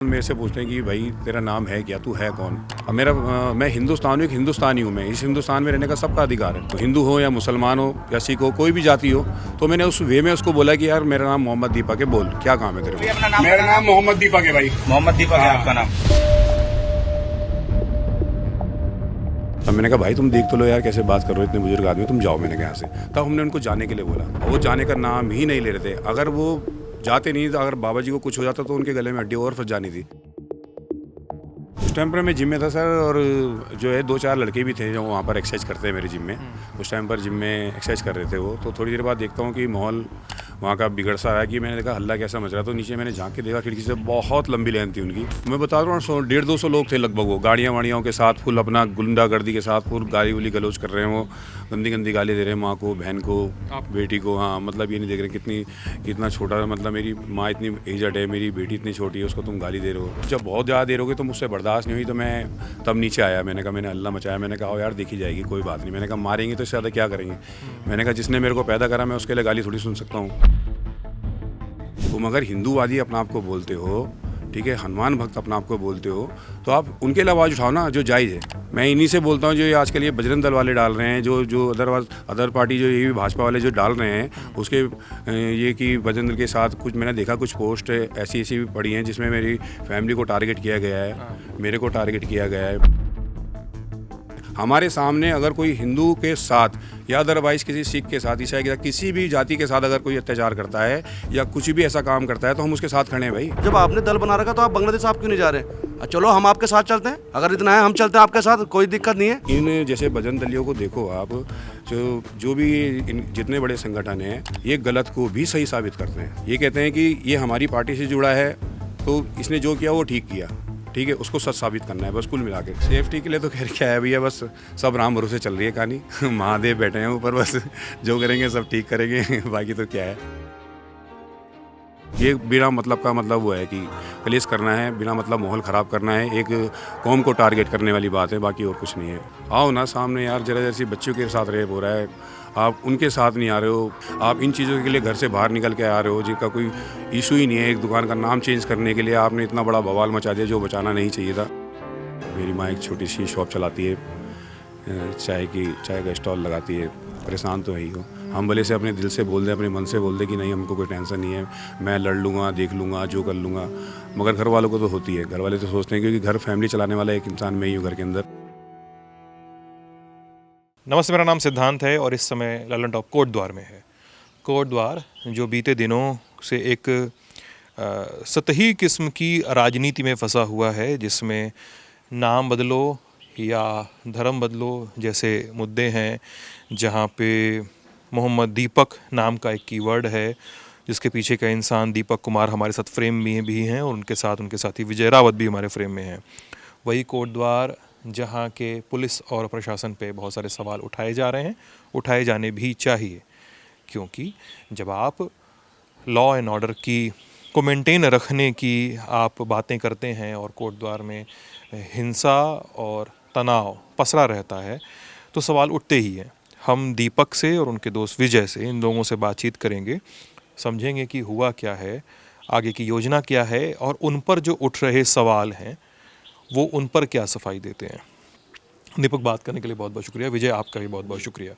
मेरे से पूछते हैं कि भाई तेरा नाम है क्या, तू है कौन। अब मैं हिंदुस्तानी एक हिंदुस्तानी हूँ। मैं इस हिंदुस्तान में रहने का सबका अधिकार है, तो हिंदू हो या मुसलमान हो या सिख हो, कोई भी जाति हो। तो मैंने उस वे में उसको बोला कि यार मेरा नाम मोहम्मद दीपक है, बोल क्या काम है तेरे को। मेरा नाम मोहम्मद दीपक है भाई। मोहम्मद दीपक है आपका नाम। अब मैंने कहा भाई तुम देख तो लो यार कैसे बात कर रहे हो, इतने बुजुर्ग आदमी, तुम जाओ। मैंने कहा यहाँ से। तब हमने उनको जाने के लिए बोला, वो जाने का नाम ही नहीं ले रहे थे। अगर वो जाते नहीं तो अगर बाबा जी को कुछ हो जाता तो उनके गले में हड्डी और फंस जानी थी। उस टाइम पर मैं जिम में था सर, और जो है 2-4 लड़के भी थे जो वहाँ पर एक्सरसाइज करते हैं मेरे जिम में। उस टाइम पर जिम में एक्सरसाइज कर रहे थे वो। तो थोड़ी देर बाद देखता हूँ कि माहौल वहाँ का बिगड़ सा है, कि मैंने देखा हल्ला कैसा मच रहा। तो नीचे मैंने झांक के देखा खिड़की से, बहुत लंबी लाइन थी उनकी। मैं बता रहा हूँ 100-150 लोग थे लगभग। वो गाड़ियाँ वाड़ियों के साथ फुल अपना गुंडागर्दी के साथ फुल गाली उली गलोच कर रहे हैं। वो गंदी गंदी गाली दे रहे हैं माँ को, बहन को, बेटी को। हाँ मतलब ये नहीं देख रहे कितना छोटा, मतलब मेरी माँ इतनी एजड है, मेरी बेटी इतनी छोटी है, उसको तुम गाली दे रहे हो। जब बहुत ज़्यादा देर हो गई तो मुझसे बर्दाश्त नहीं हुई, तो मैं तब नीचे आया। मैंने कहा, मैंने हल्ला मचाया। मैंने कहा यार देखी जाएगी, कोई बात नहीं। मैंने कहा मारेंगे तो इससे ज़्यादा क्या करेंगे। मैंने कहा जिसने मेरे को पैदा करा मैं उसके लिए गाली थोड़ी सुन सकता हूँ। तुम अगर हिंदूवादी अपना आप को बोलते हो, ठीक है, हनुमान भक्त अपना आप को बोलते हो, तो आप उनके लिए आवाज़ उठाओ ना, जो जायज़ है। मैं इन्हीं से बोलता हूँ जो ये आजकल ये बजरंग दल वाले डाल रहे हैं, जो अदर पार्टी जो ये भाजपा वाले जो डाल रहे हैं, उसके ये कि बजरंग दल के साथ कुछ मैंने देखा, कुछ पोस्ट ऐसी भी पड़ी हैं जिसमें मेरी फैमिली को टारगेट किया गया है, मेरे को टारगेट किया गया है। हमारे सामने अगर कोई हिंदू के साथ या अदरवाइज किसी सिख के साथ, ईसाई के साथ, किसी भी जाति के साथ अगर कोई अत्याचार करता है या कुछ भी ऐसा काम करता है तो हम उसके साथ खड़े हैं भाई। जब आपने दल बना रखा तो आप बांग्लादेश आप क्यों नहीं जा रहे? चलो हम आपके साथ चलते हैं, अगर इतना है हम चलते हैं आपके साथ, कोई दिक्कत नहीं है। इन जैसे बजरंग दलियों को देखो आप, जो भी जितने बड़े संगठन हैं, ये गलत को भी सही साबित करते हैं। ये कहते हैं कि ये हमारी पार्टी से जुड़ा है तो इसने जो किया वो ठीक किया, ठीक है, उसको सच साबित करना है बस कुल मिला के। सेफ्टी के लिए तो खैर क्या है भैया, बस सब राम भरोसे चल रही है कहानी। महादेव बैठे हैं ऊपर, बस जो करेंगे सब ठीक करेंगे। बाकी तो क्या है, ये बिना मतलब का मतलब वो है कि कलेश करना है, बिना मतलब माहौल ख़राब करना है, एक कौम को टारगेट करने वाली बात है, बाकी और कुछ नहीं है। आओ ना सामने यार, जरा जैसी बच्चों के साथ रेप हो रहा है, आप उनके साथ नहीं आ रहे हो। आप इन चीज़ों के लिए घर से बाहर निकल के आ रहे हो जिनका कोई इशू ही नहीं है। एक दुकान का नाम चेंज करने के लिए आपने इतना बड़ा बवाल मचा दिया जो बचाना नहीं चाहिए था। मेरी माँ एक छोटी सी शॉप चलाती है, चाय का स्टॉल लगाती है। परेशान तो है ही हो। हम भले से अपने दिल से बोल दें, अपने मन से बोल दें कि नहीं हमको कोई टेंशन नहीं है, मैं लड़ लूँगा, देख लूँगा, जो कर लूँगा, मगर घर वालों को तो होती है। घर वाले तो सोचते हैं क्योंकि घर फैमिली चलाने वाला एक इंसान मैं ही हूँ घर के अंदर। नमस्ते, मेरा नाम सिद्धांत है और इस समय ललन टॉप कोट द्वार में है। कोट द्वार जो बीते दिनों से एक सतही किस्म की राजनीति में फंसा हुआ है, जिसमें नाम बदलो या धर्म बदलो जैसे मुद्दे हैं, जहां पे मोहम्मद दीपक नाम का एक कीवर्ड है, जिसके पीछे का इंसान दीपक कुमार हमारे साथ फ्रेम में भी हैं और उनके साथी विजय रावत भी हमारे फ्रेम में हैं। वही कोट द्वार जहाँ के पुलिस और प्रशासन पे बहुत सारे सवाल उठाए जा रहे हैं, उठाए जाने भी चाहिए, क्योंकि जब आप लॉ एंड ऑर्डर को मेंटेन रखने की आप बातें करते हैं और कोट द्वार में हिंसा और तनाव पसरा रहता है तो सवाल उठते ही हैं। हम दीपक से और उनके दोस्त विजय से, इन लोगों से बातचीत करेंगे, समझेंगे कि हुआ क्या है, आगे की योजना क्या है और उन पर जो उठ रहे सवाल हैं वो उन पर क्या सफाई देते हैं। दीपक, बात करने के लिए बहुत बहुत शुक्रिया। विजय, आपका भी बहुत बहुत शुक्रिया।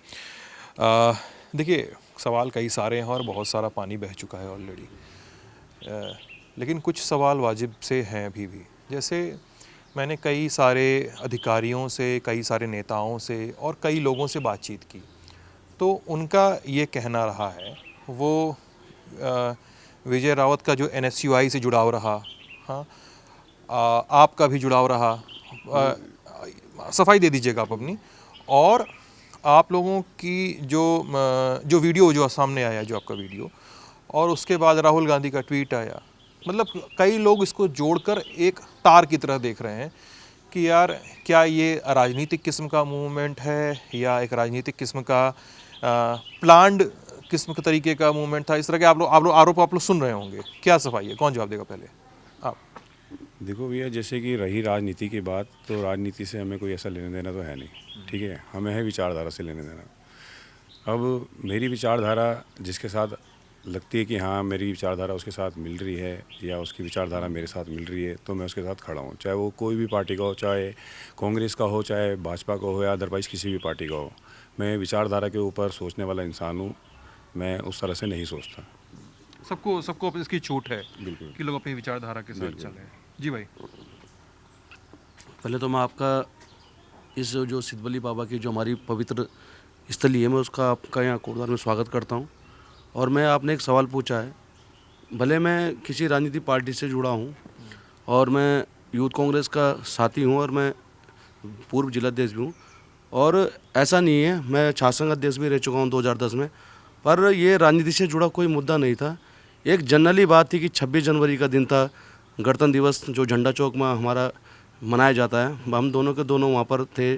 देखिए, सवाल कई सारे हैं और बहुत सारा पानी बह चुका है ऑलरेडी, लेकिन कुछ सवाल वाजिब से हैं अभी भी। जैसे मैंने कई सारे अधिकारियों से, कई सारे नेताओं से और कई लोगों से बातचीत की, तो उनका ये कहना रहा है, वो विजय रावत का जो NSUI से जुड़ाव रहा, हाँ, आपका भी जुड़ाव रहा, सफाई दे दीजिएगा आप अपनी, और आप लोगों की जो वीडियो जो सामने आया, जो आपका वीडियो, और उसके बाद राहुल गांधी का ट्वीट आया। मतलब कई लोग इसको जोड़कर एक तार की तरह देख रहे हैं कि यार क्या ये राजनीतिक किस्म का मूवमेंट है या एक राजनीतिक किस्म का प्लान्ड किस्म के तरीके का मूवमेंट था। इस तरह के आप लोग आरोप आप लोग सुन रहे होंगे। क्या सफाई है, कौन जवाब देगा पहले? आप देखो भैया, जैसे कि रही राजनीति की बात, तो राजनीति से हमें कोई ऐसा लेने देना तो है नहीं, ठीक है, हमें है विचारधारा से लेने देना। अब मेरी विचारधारा जिसके साथ लगती है कि हाँ मेरी विचारधारा उसके साथ मिल रही है या उसकी विचारधारा मेरे साथ मिल रही है, तो मैं उसके साथ खड़ा हूँ, चाहे वो कोई भी पार्टी का हो, चाहे कांग्रेस का हो, चाहे भाजपा का हो या अदरवाइज़ किसी भी पार्टी का हो। मैं विचारधारा के ऊपर सोचने वाला इंसान हूँ, मैं उस तरह से नहीं सोचता। सबको सबको अपनी इसकी छूट है बिल्कुल। कि लोग अपनी विचारधारा के साथ चलें। जी भाई। पहले तो मैं आपका इस जो सिद्धबली बाबा की जो हमारी पवित्र स्थली है, मैं उसका आपका यहाँ कोटद्वार में स्वागत करता हूँ। और मैं आपने एक सवाल पूछा है, भले मैं किसी राजनीतिक पार्टी से जुड़ा हूँ और मैं यूथ कांग्रेस का साथी हूँ और मैं पूर्व जिलाध्यक्ष भी हूँ, और ऐसा नहीं है, मैं छात्र संघ अध्यक्ष भी रह चुका हूँ 2010 में, पर ये राजनीति से जुड़ा कोई मुद्दा नहीं था। एक जनरली बात थी कि 26 जनवरी का दिन था, गणतंत्र दिवस जो झंडा चौक में हमारा मनाया जाता है, हम दोनों के दोनों वहाँ पर थे।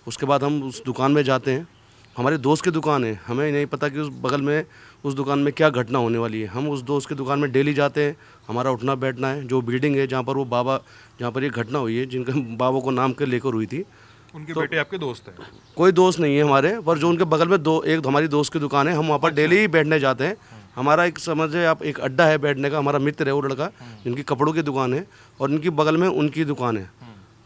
उसके बाद हम उस दुकान में जाते हैं, हमारे दोस्त की दुकान है, हमें नहीं पता कि उस बगल में उस दुकान में क्या घटना होने वाली है। हम उस दोस्त की दुकान में डेली जाते हैं, हमारा उठना बैठना है। जो बिल्डिंग है जहाँ पर वो बाबा, जहाँ पर ये घटना हुई है, जिनके बाबा को नाम के लेकर हुई थी, उनके बेटे आपके दोस्त हैं? कोई दोस्त नहीं है हमारे, पर जो उनके बगल में एक हमारी दोस्त की दुकान है, हम वहाँ पर डेली ही बैठने जाते हैं। हमारा एक समझे आप एक अड्डा है बैठने का। हमारा मित्र है वो लड़का, जिनकी कपड़ों की दुकान है, और इनकी बगल में उनकी दुकान है,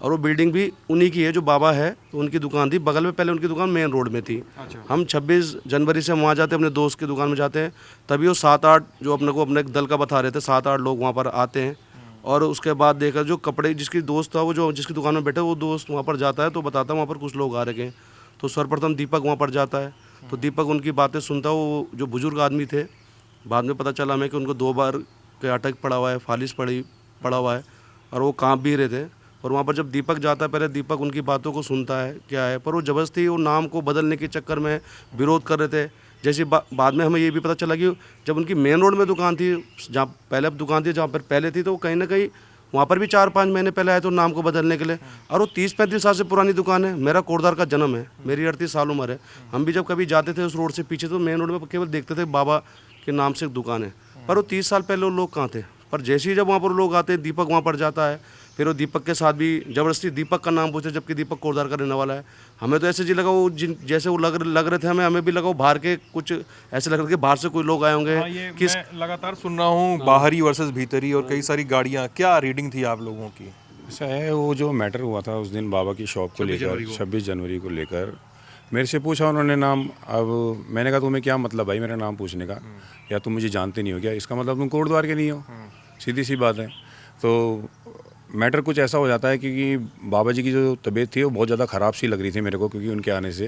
और वो बिल्डिंग भी उन्हीं की है जो बाबा है, तो उनकी दुकान थी बगल में। पहले उनकी दुकान मेन रोड में थी। हम 26 जनवरी से वहाँ जाते हैं, अपने दोस्त की दुकान में जाते हैं, तभी वो 7-8 जो अपने को अपने एक दल का बता रहे थे, 7-8 लोग वहाँ पर आते हैं। और उसके बाद देखा जो कपड़े जिसकी दोस्त था, वो जो जिसकी दुकान में बैठे, वो दोस्त वहाँ पर जाता है तो बताता है वहाँ पर कुछ लोग आ रखे हैं। तो सर्वप्रथम दीपक वहाँ पर जाता है, तो दीपक उनकी बातें सुनता है। वो जो बुजुर्ग आदमी थे, बाद में पता चला हमें कि उनको 2 बार के अटैक पड़ा हुआ है, फालिश पड़ा हुआ है, और वो काँप भी रहे थे। और वहाँ पर जब दीपक जाता है, पहले दीपक उनकी बातों को सुनता है क्या है, पर वो ज़बरदस्ती वो नाम को बदलने के चक्कर में विरोध कर रहे थे। जैसे बाद में हमें ये भी पता चला कि जब उनकी मेन रोड में दुकान थी, जहाँ पहले दुकान थी, जहाँ पर पहले थी, तो कहीं ना कहीं वहाँ पर भी 4-5 महीने पहले आए तो नाम को बदलने के लिए। और वो 30-35 साल से पुरानी दुकान है। मेरा कोटद्वार का जन्म है, मेरी 38 साल उम्र है। हम भी जब कभी जाते थे उस रोड से पीछे, तो मेन रोड में केवल देखते थे बाबा के नाम से एक दुकान है, पर वो 30 साल पहले वो लोग कहाँ थे। पर जैसे ही जब वहाँ पर लोग आते हैं, दीपक वहाँ पर जाता है, फिर वो दीपक के साथ भी ज़बरदस्ती दीपक का नाम पूछे, जबकि दीपक कोटद्वार का रहने वाला है। हमें तो ऐसे जी लगा वो जैसे वो लग रहे थे, हमें भी लगा वो बाहर के कुछ ऐसे लग रहे थे कि बाहर से कोई लोग आए होंगे। ये मैं लगातार सुन रहा हूँ, बाहरी वर्सेस भीतरी और कई सारी गाड़ियाँ। क्या रीडिंग थी आप लोगों की? ऐसा है, वो जो मैटर हुआ था उस दिन बाबा की शॉप को लेकर, 26 जनवरी को लेकर मेरे से पूछा उन्होंने नाम। अब मैंने कहा तुम्हें क्या मतलब भाई मेरा नाम पूछने का, या तुम मुझे जानते नहीं हो क्या? इसका मतलब तुम कोटद्वार के नहीं हो, सीधी सी बात है। तो मैटर कुछ ऐसा हो जाता है क्योंकि बाबा जी की जो तबीयत थी वो बहुत ज़्यादा ख़राब सी लग रही थी मेरे को, क्योंकि उनके आने से,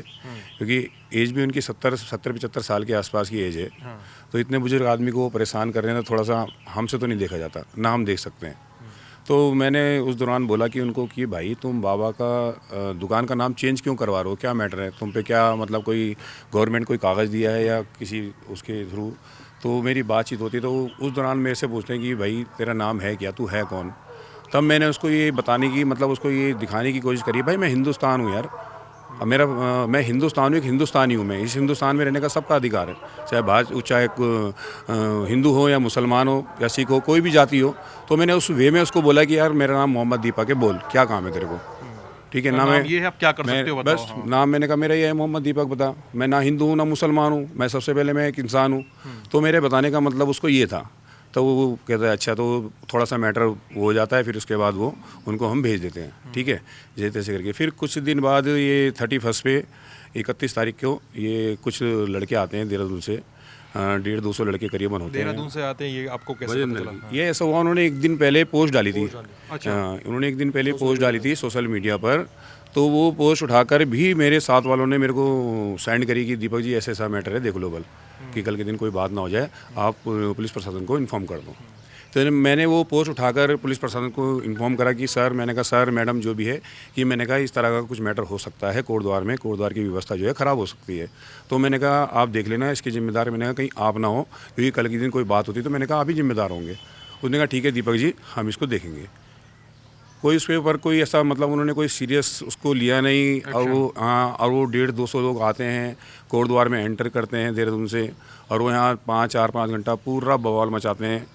क्योंकि एज भी उनकी 70-75 साल के आसपास की एज है। तो इतने बुजुर्ग आदमी को वो परेशान कर रहे हैं, तो थोड़ा सा हमसे तो नहीं देखा जाता, ना हम देख सकते हैं। तो मैंने उस दौरान बोला कि उनको कि भाई तुम बाबा का दुकान का नाम चेंज क्यों करवा रहे हो, क्या मैटर है तुम पे, क्या मतलब कोई गवर्नमेंट कोई कागज़ दिया है या किसी उसके थ्रू? तो मेरी बातचीत होती, तो उस दौरान मेरे से पूछते हैं कि भाई तेरा नाम है क्या, तू है कौन? तब मैंने उसको ये बताने की, मतलब उसको ये दिखाने की कोशिश करी, भाई मैं हिंदुस्तान हूँ यार, मेरा मैं हिंदुस्तान हूँ, एक हिंदुस्तानी हूँ मैं। इस हिंदुस्तान में रहने का सबका अधिकार है, चाहे हिंदू हो या मुसलमान हो या सिख हो, कोई भी जाति हो। तो मैंने उस वे में उसको बोला कि यार मेरा नाम मोहम्मद दीपक है, बोल क्या काम है तेरे को, ठीक है ना? मैं ये है, आप क्या कर सकते हो बताओ। बस नाम मैंने कहा मेरा ये है मोहम्मद दीपक, बता। मैं ना हिंदू हूँ ना मुसलमान हूँ, मैं सबसे पहले मैं एक इंसान हूँ। तो मेरे बताने का मतलब उसको ये था। तो वो कहता है अच्छा, तो थोड़ा सा मैटर हो जाता है, फिर उसके बाद वो उनको हम भेज देते हैं, ठीक है, जैसे तैसे करके। फिर कुछ दिन बाद ये 31 पे 31 तारीख को ये कुछ लड़के आते हैं देहरादून से, 150-200 लड़के करीबन होते हैं। देहरादून से आते हैं, ये आपको कैसे पता चला? ये ऐसा हुआ, उन्होंने एक दिन पहले पोस्ट डाली थी। उन्होंने एक दिन पहले पोस्ट डाली थी सोशल मीडिया पर। तो वो पोस्ट उठाकर भी मेरे साथ वालों ने मेरे को सेंड करी कि दीपक जी ऐसा ऐसा मैटर है, देख लो बल, कि कल के दिन कोई बात ना हो जाए, आप पुलिस प्रशासन को इन्फॉर्म कर दो। तो मैंने वो पोस्ट उठाकर पुलिस प्रशासन को इन्फॉर्म करा कि सर, मैंने कहा सर मैडम जो भी है, कि मैंने कहा इस तरह का कुछ मैटर हो सकता है कोटद्वार में, कोटद्वार की व्यवस्था जो है ख़राब हो सकती है। तो मैंने कहा आप देख लेना, इसकी जिम्मेदार मैंने कहा कहीं आप ना हो, क्योंकि कल के दिन कोई बात होती तो मैंने कहा आप ही जिम्मेदार होंगे। उसने कहा ठीक है दीपक जी, हम इसको देखेंगे। कोई उसके ऊपर कोई ऐसा मतलब उन्होंने कोई सीरियस उसको लिया नहीं। और वो और वो 150-200 लोग आते हैं कोटद्वार में, एंटर करते हैं देहरादून से, और वो यहाँ 4-5 घंटा पूरा बवाल मचाते हैं।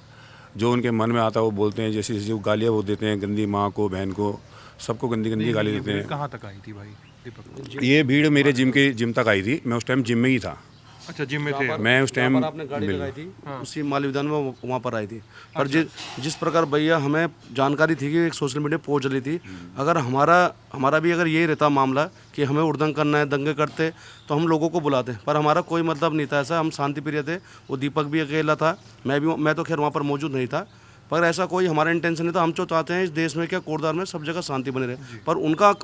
जो उनके मन में आता है वो बोलते हैं, जैसे जैसे गालियाँ वो देते हैं, गंदी माँ को, बहन को, सबको गंदी गंदी गाली देते हैं। कहाँ तक आई थी भाई दीपक? ये भीड़ मेरे जिम तक आई थी। मैं उस टाइम जिम में ही था। अच्छा जिम में थे मैं उस टाइम पर आपने गाड़ी लगाई थी उसी माली विधान में वहाँ पर आई थी। पर जिस प्रकार भैया हमें जानकारी थी कि एक सोशल मीडिया पहुँच रही थी, अगर हमारा भी अगर यही रहता मामला कि हमें उड़दंग करना है, दंगे करते, तो हम लोगों को बुलाते, पर हमारा कोई मतलब नहीं था ऐसा। हम शांति प्रिय थे, वो दीपक भी अकेला था, मैं तो खैर वहाँ पर मौजूद नहीं था, पर ऐसा कोई हमारा इंटेंशन नहीं था। हम तो चाहते हैं इस देश में क्या कोटद्वार में सब जगह शांति बनी रहे, पर उनका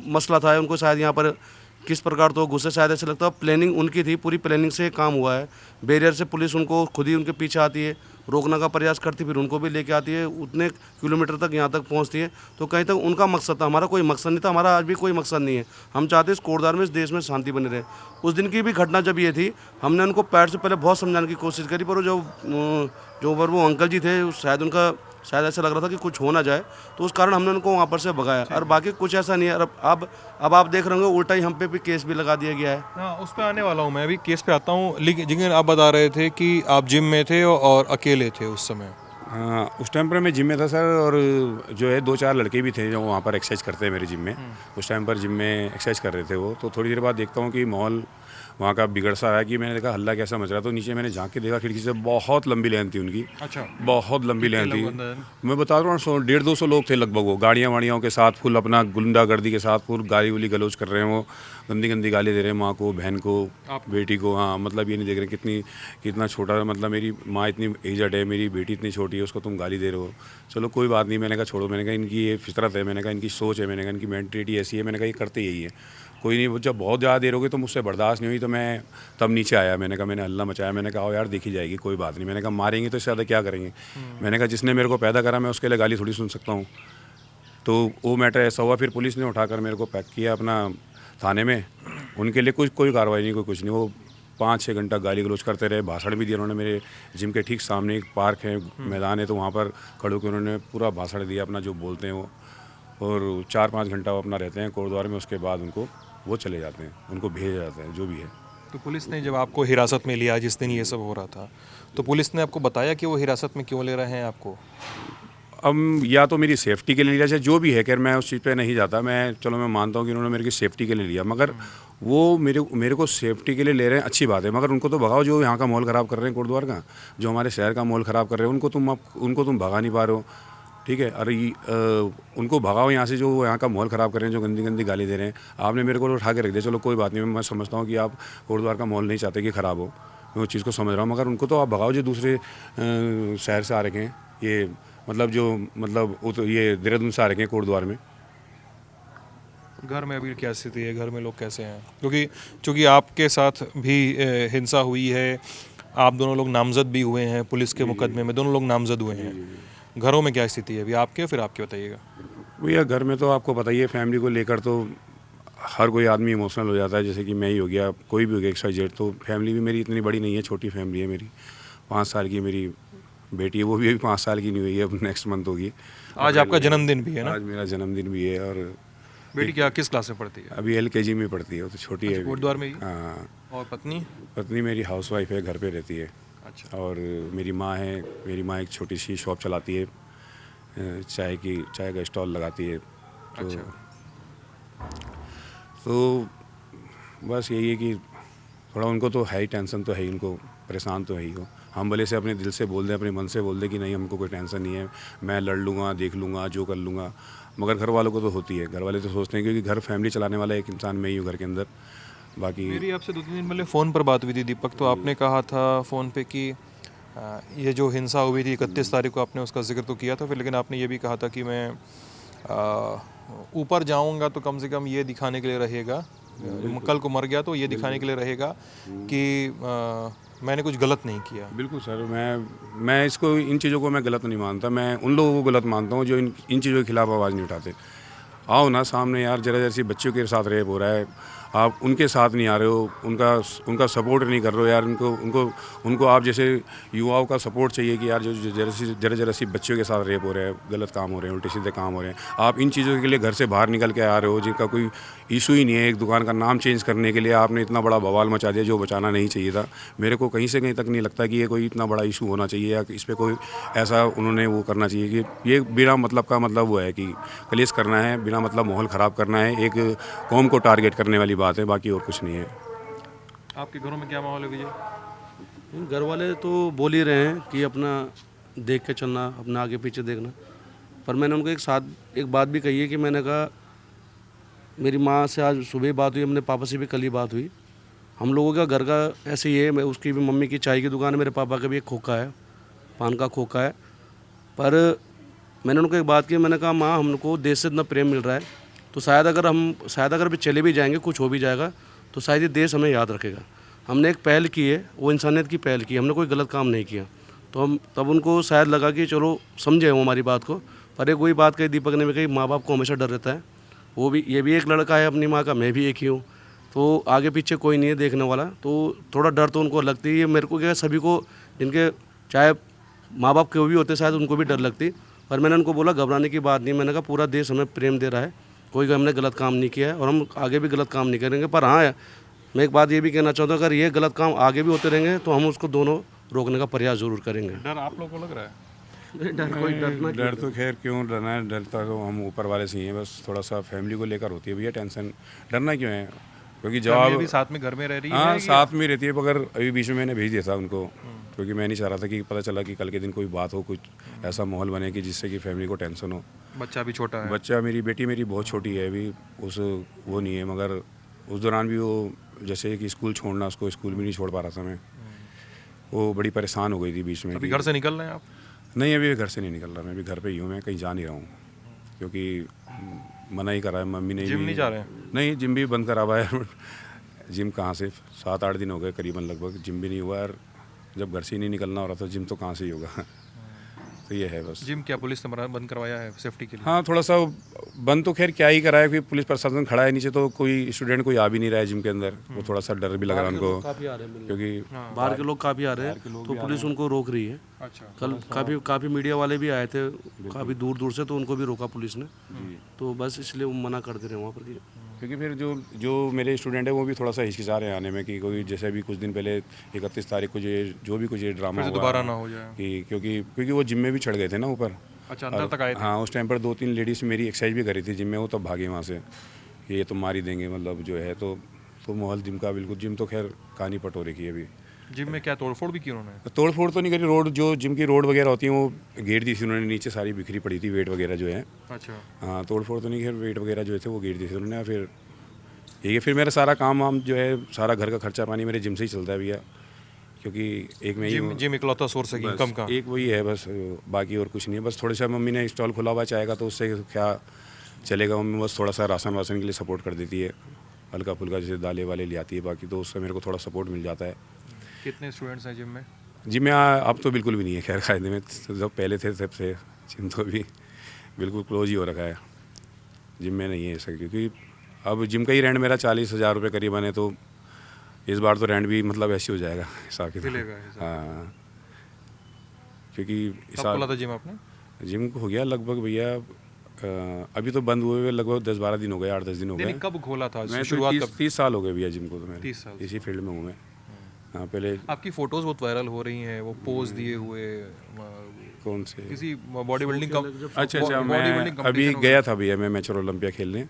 मसला था, उनको शायद यहाँ पर किस प्रकार तो गुस्से शायद ऐसे लगता है। प्लानिंग उनकी थी, पूरी प्लानिंग से काम हुआ है। बैरियर से पुलिस उनको खुद ही उनके पीछे आती है, रोकने का प्रयास करती, फिर उनको भी लेके आती है, उतने किलोमीटर तक यहाँ तक पहुँचती है। तो कहीं तक उनका मकसद था, हमारा कोई मकसद नहीं था, हमारा आज भी कोई मकसद नहीं है। हम चाहते हैं इस कोटद्वार में, इस देश में शांति बनी रहे। उस दिन की भी घटना जब ये थी, हमने उनको पैर से पहले बहुत समझाने की कोशिश करी, पर वो अंकल जी थे, शायद ऐसा लग रहा था कि कुछ हो ना जाए, तो उस कारण हमने उनको वहाँ पर से भगाया। और बाकी कुछ ऐसा नहीं है। अब आप देख रहे होंगे उल्टा ही हम पे भी केस भी लगा दिया गया है। हाँ, उस पर आने वाला हूँ मैं, अभी केस पे आता हूँ। लेकिन आप बता रहे थे कि आप जिम में थे और अकेले थे उस समय। हाँ, उस टाइम पर मैं जिम में था सर, और जो है 2-4 लड़के भी थे जो वहाँ पर एक्सरसाइज करते हैं मेरे जिम में। उस टाइम पर जिम में एक्सरसाइज कर रहे थे वो। तो थोड़ी देर बाद देखता हूँ कि माहौल वहाँ का बिगड़ सा रहा है, कि मैंने देखा हल्ला कैसा मच रहा। तो नीचे मैंने झांक के देखा खिड़की से, बहुत लंबी लाइन थी उनकी। अच्छा, बहुत लंबी लाइन थी। मैं बता रहा हूँ 150-200 लोग थे लगभग। वो गाड़ियाँ वाड़ियों के साथ फुल अपना गुंडागर्दी के साथ फुल गाली उली गलौज कर रहे हैं। वो गंदी गंदी गाली दे रहे हैं माँ को, बहन को, बेटी को। हाँ, मतलब ये नहीं देख रहे कितना छोटा, मतलब मेरी माँ इतनी एजड है, मेरी बेटी इतनी छोटी है, उसको तुम गाली दे रहे हो। चलो कोई बात नहीं, मैंने कहा छोड़ो। मैंने कहा इनकी ये फितरत है, मैंने कहा इनकी सोच है, मैंने कहा इनकी मेंटलिटी ऐसी है, मैंने कहा ये करते यही है। कोई नहीं, जब बहुत ज़्यादा देर हो गई तो मुझसे बर्दाश्त नहीं हुई, तो मैं तब नीचे आया। मैंने कहा, मैंने हल्ला मचाया, मैंने कहा यार देखी जाएगी, कोई बात नहीं। मैंने कहा मारेंगे तो इससे ज़्यादा क्या करेंगे। मैंने कहा जिसने मेरे को पैदा करा, मैं उसके लिए गाली थोड़ी सुन सकता हूँ। तो वो मैटर ऐसा हुआ। फिर पुलिस ने उठाकर मेरे को पैक किया अपना थाने में। उनके लिए कोई कार्रवाई नहीं, कुछ नहीं। वो 5-6 घंटा गाली गलौज करते रहे, भाषण भी दिया उन्होंने। मेरे जिम के ठीक सामने एक पार्क है, मैदान है, तो वहाँ पर खड़े होकर उन्होंने पूरा भाषण दिया अपना, जो बोलते हैं वो। और 4-5 घंटा वो अपना रहते हैं कोटद्वार में। उसके बाद वो चले जाते हैं, उनको भेजा जाता है, जो भी है। तो पुलिस ने जब आपको हिरासत में लिया जिस दिन ये सब हो रहा था, तो पुलिस ने आपको बताया कि वो हिरासत में क्यों ले रहे हैं आपको? अब या तो मेरी सेफ़्टी के लिए लिया, चाहे जो भी है, खैर मैं उस चीज़ पे नहीं जाता। मैं मानता हूँ कि उन्होंने मेरी सेफ़्टी के लिए लिया, मगर वो मेरे को सेफ़्टी के लिए ले रहे हैं, अच्छी बात है। मगर उनको तो भगाओ जो यहाँ का माहौल ख़राब कर रहे हैं कोटद्वार का, जो हमारे शहर का माहौल ख़राब कर रहे हैं। उनको तुम भगा नहीं पा रहे हो, ठीक है। अरे उनको भगाओ यहाँ से, जो यहाँ का माहौल ख़राब कर रहे हैं, जो गंदी गंदी गाली दे रहे हैं। आपने मेरे को उठा के रख दिया, चलो कोई बात नहीं। मैं समझता हूँ कि आप कोटद्वार का माहौल नहीं चाहते कि ख़राब हो, मैं उस चीज़ को समझ रहा हूँ। मगर उनको तो आप भगाओ जो दूसरे शहर से आ रखे हैं, ये ये देहरादून से आ रखे हैं कोटद्वार में। घर में अभी क्या स्थिति है? घर में लोग कैसे हैं? क्योंकि आपके साथ भी हिंसा हुई है, आप दोनों लोग नामजद भी हुए हैं पुलिस के मुकदमे में, दोनों लोग नामजद हुए हैं। घरों में क्या स्थिति है अभी आपके? फिर आपके बताइएगा। भैया घर में तो आपको पता ही है, फैमिली को लेकर तो हर कोई आदमी इमोशनल हो जाता है। जैसे कि मैं ही हो गया, कोई भी हो गया, XYZ। तो फैमिली भी मेरी इतनी बड़ी नहीं है, छोटी फैमिली है मेरी। 5 साल की मेरी बेटी है, वो भी अभी 5 साल की नहीं हुई है, अब नेक्स्ट मंथ होगी। आज आपका जन्मदिन भी है ना? आज मेरा जन्मदिन भी है। और बेटी क्या किस क्लास में पढ़ती है? अभी LKG में पढ़ती है, वो तो छोटी है। कोटद्वार में ही? हाँ। और पत्नी मेरी हाउसवाइफ है, घर पे रहती है। अच्छा। और मेरी माँ एक छोटी सी शॉप चलाती है, चाय का स्टॉल लगाती है। तो बस यही है कि थोड़ा उनको तो है ही, टेंशन तो है ही, उनको परेशान तो है ही हो। हम भले से अपने दिल से बोल दें, अपने मन से बोल दें कि नहीं हमको कोई टेंशन नहीं है, मैं लड़ लूँगा, देख लूँगा, जो कर लूँगा, मगर घर वालों को तो होती है। घर वाले तो सोचते हैं, क्योंकि घर फैमिली चलाने वाला एक इंसान मैं ही हूँ घर के अंदर। बाकी मेरी आपसे 2-3 दिन पहले फ़ोन पर बात हुई थी दीपक, तो आपने कहा था फ़ोन पे कि ये जो हिंसा हुई थी 31 तारीख को, आपने उसका जिक्र तो किया था फिर, लेकिन आपने ये भी कहा था कि मैं ऊपर जाऊंगा तो कम से कम ये दिखाने के लिए रहेगा, कल को मर गया तो ये दिखाने के लिए रहेगा कि मैंने कुछ गलत नहीं किया। बिल्कुल सर, मैं इसको, इन चीज़ों को मैं गलत नहीं मानता। मैं उन लोगों को गलत मानता हूँ जो इन चीज़ों के खिलाफ आवाज़ नहीं उठाते। आओ ना सामने यार, जरा जैसी बच्चों के साथ रेप हो रहा है, आप उनके साथ नहीं आ रहे हो, उनका सपोर्ट नहीं कर रहे हो यार। उनको आप जैसे युवाओं का सपोर्ट चाहिए कि यार जो जरा सी बच्चों के साथ रेप हो रहा है, गलत काम हो रहे हैं, उल्टे सीधे काम हो रहे हैं, आप इन चीज़ों के लिए घर से बाहर निकल के आ रहे हो, जिनका कोई इशू ही नहीं है। एक दुकान का नाम चेंज करने के लिए आपने इतना बड़ा बवाल मचा दिया, जो बचाना नहीं चाहिए था। मेरे को कहीं से कहीं तक नहीं लगता कि ये कोई इतना बड़ा इशू होना चाहिए, या इस पर कोई ऐसा उन्होंने वो करना चाहिए कि ये बिना मतलब का, मतलब वो है कि कलेश करना है, बिना मतलब माहौल ख़राब करना है, एक कौम को टारगेट करने वाली बात है, बाकी और कुछ नहीं है। आपके घरों में क्या माहौल है विजय? घर वाले तो बोल ही रहे हैं कि अपना देख के चलना, अपना आगे पीछे देखना। पर मैंने उनको एक बात भी कही है कि मैंने कहा मेरी माँ से आज सुबह ही बात हुई, अपने पापा से भी कल ही बात हुई। हम लोगों का घर का ऐसे ही है, मैं उसकी भी मम्मी की चाय की दुकान है, मेरे पापा का भी एक खोखा है, पान का खोखा है। पर मैंने उनको एक बात की, मैंने कहा माँ हमको देश से इतना प्रेम मिल रहा है तो शायद अगर भी चले भी जाएंगे, कुछ हो भी जाएगा तो शायद ये देश हमें याद रखेगा। हमने एक पहल की है, वो इंसानियत की पहल की, हमने कोई गलत काम नहीं किया। तो हम तब उनको शायद लगा कि चलो समझे वो हमारी बात को। पर एक वही बात कही दीपक ने भी कही, माँ बाप को हमेशा डर रहता है। ये भी एक लड़का है अपनी माँ का, मैं भी एक ही हूँ, तो आगे पीछे कोई नहीं है देखने वाला। तो थोड़ा डर तो उनको लगती है। मेरे को क्या, सभी को, जिनके चाहे माँ बाप के भी होते शायद उनको भी डर लगती। पर मैंने उनको बोला घबराने की बात नहीं, मैंने कहा पूरा देश हमें प्रेम दे रहा है, कोई हमने गलत काम नहीं किया है और हम आगे भी गलत काम नहीं करेंगे। पर हाँ, मैं एक बात ये भी कहना चाहता हूँ, अगर ये गलत काम आगे भी होते रहेंगे तो हम उसको दोनों रोकने का प्रयास जरूर करेंगे। डर आप लोगों को लग रहा है? डर तो खैर क्यों डरना है, डरता तो हम ऊपर वाले से ही हैं। बस थोड़ा सा फैमिली को लेकर होती है भैया टेंशन, डरना क्यों है, क्योंकि फैमिली जवाब भी साथ में घर में रह रही है? हाँ साथ में रहती है। मगर अभी बीच में मैंने भेज दिया था उनको, क्योंकि मैं नहीं चाह रहा था कि पता चला कि कल के दिन कोई बात हो, कुछ ऐसा माहौल बने कि जिससे कि फैमिली को टेंशन हो। बच्चा भी छोटा है? बच्चा, मेरी बेटी मेरी बहुत छोटी है अभी, वो नहीं है। मगर उस दौरान भी वो जैसे कि स्कूल छोड़ना, उसको स्कूल भी नहीं छोड़ पा रहा था मैं, वो बड़ी परेशान हो गई थी बीच में। अभी घर से निकल रहे हैं आप? नहीं, अभी घर से नहीं निकल रहा मैं, अभी घर पे ही हूँ, मैं कहीं जा नहीं रहा हूँ, क्योंकि मना ही करा है मम्मी ने। जिम नहीं जा रहे हैं? नहीं, जिम भी बंद करा हुआ है। जिम कहाँ से, 7-8 दिन हो गए करीबन लगभग, जिम भी नहीं हुआ। और जब घर से ही नहीं निकलना हो रहा था, जिम तो कहाँ से ही होगा। तो ये है बस। जिम क्या पुलिस ने बंद करवाया है सेफ्टी के लिए? हाँ, थोड़ा सा बंद तो खैर क्या ही कराया, क्योंकि पुलिस प्रशासन खड़ा है नीचे, तो कोई स्टूडेंट कोई आ भी नहीं रहा है जिम के अंदर। वो थोड़ा सा डर भी लग रहा है उनको, काफ़ी आ रहे हैं, क्योंकि बाहर के लोग काफ़ी आ रहे हैं, तो पुलिस उनको रोक रही है। अच्छा। कल काफ़ी मीडिया वाले भी आए थे काफ़ी दूर दूर से, तो उनको भी रोका पुलिस ने। तो बस इसलिए वो मना कर दे रहे हैं वहाँ पर कि क्योंकि फिर जो मेरे स्टूडेंट है वो भी थोड़ा सा हिचकिचा रहे हैं आने में, कि कोई जैसे अभी कुछ दिन पहले 31 तारीख को जो भी कुछ ये ड्रामा हुआ दोबारा ना हो जाए, कि क्योंकि वो जिम में भी चढ़ गए थे ना ऊपर। अच्छा, अंदर तक आए थे? हाँ, उस टाइम पर 2-3 लेडीज़ मेरी एक्सरसाइज भी करी थी जिम में, वो तब भागे वहाँ से कि ये तो मार ही देंगे, मतलब जो है। तो माहौल जिम का बिल्कुल, जिम तो खैर कहानी पट हो रही है अभी। जिम में क्या तोड़फोड़ भी की उन्होंने? तोड़फोड़ तो नहीं करी, रोड जो जिम की रोड वगैरह होती है वो गेट दी थी उन्होंने, नीचे सारी बिखरी पड़ी थी वेट वगैरह जो है। अच्छा। हाँ, तोड़फोड़ तो नहीं, खैर वेट वगैरह जो थे वो गेट दी थी उन्होंने। फिर ये फिर मेरा सारा काम वाम जो है, सारा घर का खर्चा पानी मेरे जिम से ही चलता है भैया, क्योंकि एक मैं ही जिम इकलौता सोर्स है इनकम का? एक वही है बस, बाकी और कुछ नहीं है। बस थोड़ा सा मम्मी ने स्टॉल खुला हुआ चाय का, तो उससे क्या चलेगा, मम्मी बस थोड़ा सा राशन वासन के लिए सपोर्ट कर देती है, हल्का फुल्का जैसे दालें वाले ले आती है, बाकी तो उससे मेरे को थोड़ा सपोर्ट मिल जाता है। कितने स्टूडेंट्स हैं जिम में? जिम में अब तो बिल्कुल भी नहीं है खैर, कायदे में जब पहले थे तब से जिम तो भी बिल्कुल क्लोज ही हो रखा है, जिम में नहीं है ऐसा। क्योंकि अब जिम का ही रेंट मेरा 40,000 रुपये करीबन है, तो इस बार तो रेंट भी मतलब ऐसे हो जाएगा हिसाब के। हाँ, क्योंकि खोला था जिम आपने? जिम को हो गया लगभग भैया, अभी तो बंद हुए हुए लगभग 10-12 दिन हो गए, 8-10 दिन हो गए। कब खोला था? मैं शुरुआत कब? 30 साल हो गए भैया जिम को, तो मैं 30 साल इसी फील्ड में हूँ मैं। हाँ, पहले आपकी फोटोज बहुत वायरल हो रही हैं, वो पोज दिए हुए कौन से किसी बॉडी बिल्डिंग का? अच्छा, मैं अभी गया था भैया, मैं मैचर ओलंपिया खेलने,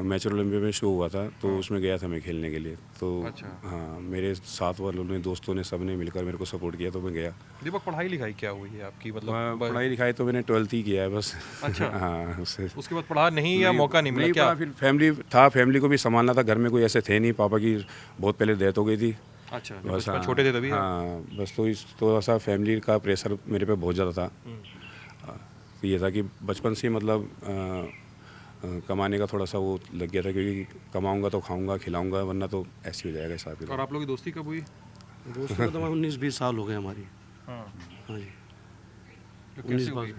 मैचर ओलंपिया में शो हुआ था, तो उसमें गया था मैं खेलने के लिए। तो अच्छा। हाँ, मेरे साथ वालों ने, दोस्तों ने, सब ने मिलकर मेरे को सपोर्ट किया, तो मैं गया। दीपक, पढ़ाई लिखाई क्या हुई है आपकी? मतलब पढ़ाई लिखाई तो मैंने 12th ही किया है बस। अच्छा। हाँ, उसके बाद पढ़ा नहीं या मौका नहीं मिला क्या? फिर फैमिली को भी संभालना था, घर में कोई ऐसे थे नहीं, पापा की बहुत पहले डेथ हो गई थी। अच्छा, बस बचपन छोटे थे तभी? हाँ, बस तो थोड़ा सा फैमिली का प्रेशर मेरे पे बहुत ज़्यादा था। तो ये था कि बचपन से मतलब कमाने का थोड़ा सा वो लग गया था, क्योंकि कमाऊंगा तो खाऊंगा खिलाऊंगा, वरना तो ऐसे हो जाएगा हिसाब। और आप लोगों की दोस्ती कब हुई? दोस्तों तो 19-20 साल हो गए हमारी। हाँ जी। तो कैसे हुई